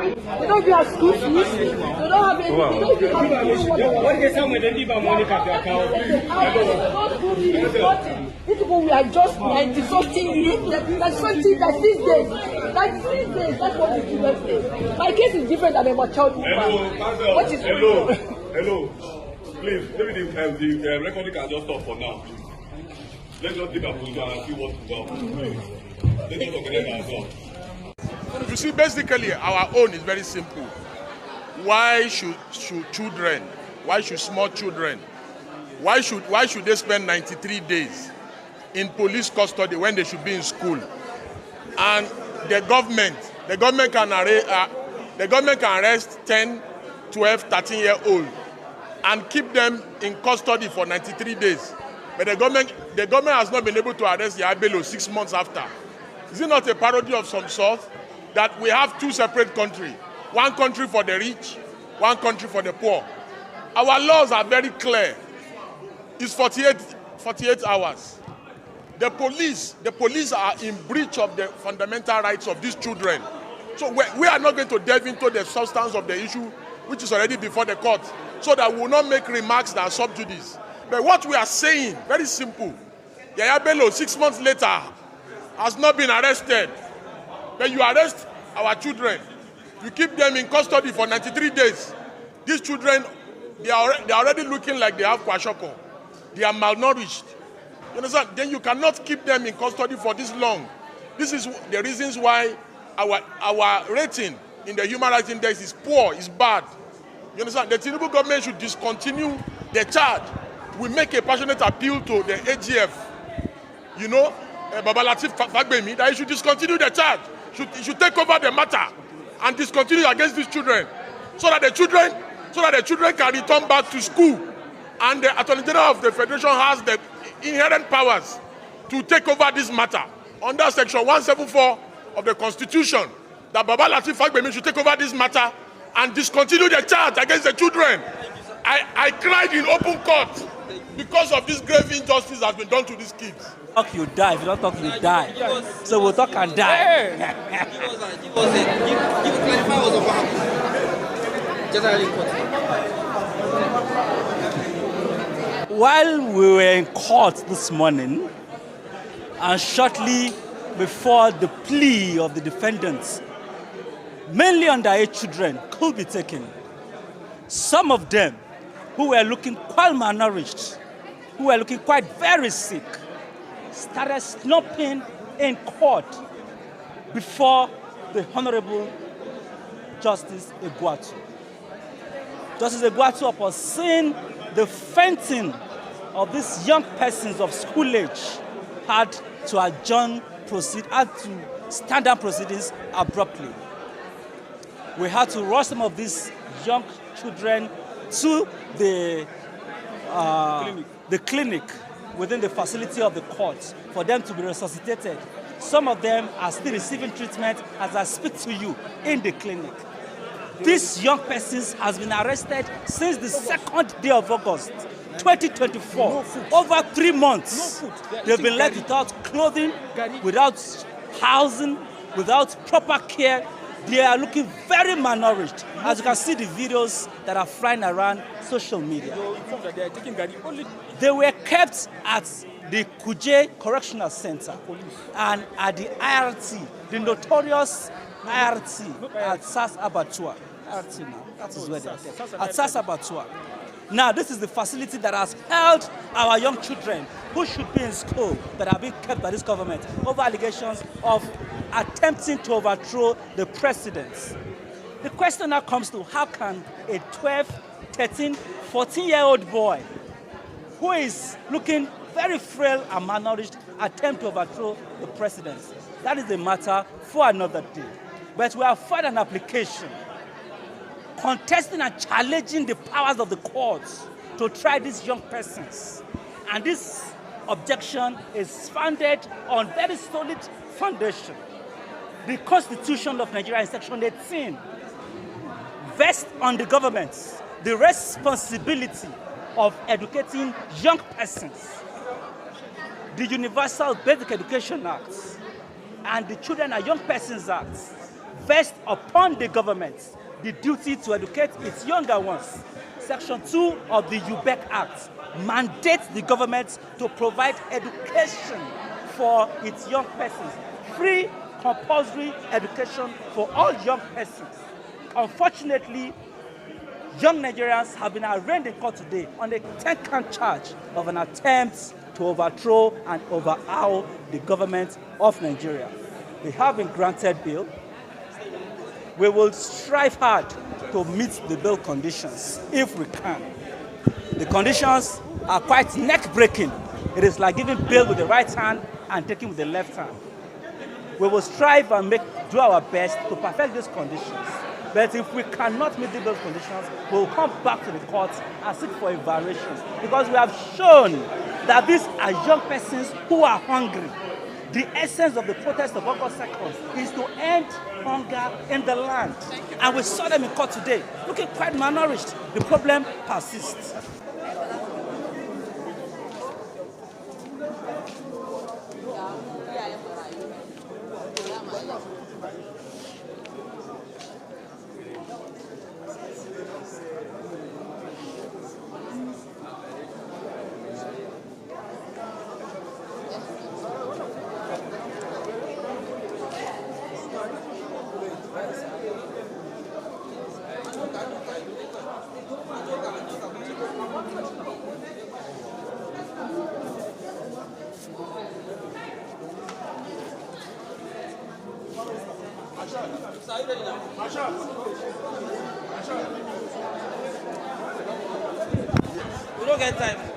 They don't even have school fees. They don't have any. They don't even have any water. What is someone that leave our money at their account? These people we are just 90-something years. That's 20. That's these days. That's these days. That's what the children say. My case is different than a mature woman. What is Hello. Please, maybe the recording can just stop for now. Let's just take a position and see what to do. Let's just organize ourselves. You see, basically, our own is very simple. Why should children, why should small children, why should they spend 93 days in police custody when they should be in school? And the government can arrest 10, 12, 13-year-old and keep them in custody for 93 days. But the government has not been able to arrest Yabelo 6 months after. Is it not a parody of some sort that we have two separate countries? One country for the rich, one country for the poor. Our laws are very clear. It's 48 hours. The police are in breach of the fundamental rights of these children. So we are not going to delve into the substance of the issue, which is already before the court, so that we will not make remarks that are subjudice. But what we are saying, very simple. Yaya Bello, 6 months later, has not been arrested. But you arrest our children. You keep them in custody for 93 days. These children, they are already looking like they have kwashoko. They are malnourished. You understand? Then you cannot keep them in custody for this long. This is the reasons why our rating in the Human Rights Index is poor, is bad. You understand? The Tinubu government should discontinue the charge. We make a passionate appeal to the AGF, you know, Baba Latif Fagbemi, that he should discontinue the charge. He should take over the matter and discontinue against these children, so that the children can return back to school. And the Attorney General of the Federation has the inherent powers to take over this matter under Section 174 of the Constitution, that Baba Latif Fagbemi should take over this matter and discontinue the charge against the children. I cried in open court because of this grave injustice that has been done to these kids. Talk, you die. If you don't talk, you die. So we'll talk and die. While we were in court this morning, and shortly before the plea of the defendants, mainly underage children, could be taken, some of them who were looking quite malnourished, who were looking quite very sick, started slumping in court before the Honorable Justice Iguatu. Justice Iguatu, upon seeing the fainting of these young persons of school age, had to stand down proceedings abruptly. We had to rush some of these young children to the clinic within the facility of the court for them to be resuscitated. Some of them are still receiving treatment as I speak to you in the clinic. These young persons has been arrested since the 2nd day of August, 2024. Over 3 months, they've been left without clothing, without housing, without proper care. They are looking very malnourished, as you can see the videos that are flying around social media. They were kept at the Kuje Correctional Center and at the IRT, the notorious IRT at SAS Abattoir. IRT now, that is where they are kept, at SAS Abattoir. Now, this is the facility that has held our young children who should be in school but are being kept by this government over allegations of attempting to overthrow the president. The question now comes to, how can a 12, 13, 14-year-old boy who is looking very frail and malnourished attempt to overthrow the president? That is a matter for another day. But we have filed an application contesting and challenging the powers of the courts to try these young persons. And this objection is founded on very solid foundation. The Constitution of Nigeria in Section 18 vests on the government the responsibility of educating young persons. The Universal Basic Education Act and the Children and Young Persons Act vests upon the government the duty to educate its younger ones. Section 2 of the UBEC Act mandates the government to provide education for its young persons, free compulsory education for all young persons. Unfortunately, young Nigerians have been arraigned in court today on a 10-count charge of an attempt to overthrow and overhaul the government of Nigeria. They have been granted bail. We will strive hard to meet the bail conditions if we can. The conditions are quite neck-breaking. It is like giving bail with the right hand and taking with the left hand. We will strive and do our best to perfect these conditions. But if we cannot meet those conditions, we will come back to the courts and seek for a variation. Because we have shown that these are young persons who are hungry. The essence of the protest of August 2nd is to end hunger in the land. And we saw them in court today, looking quite malnourished. The problem persists. We don't get time.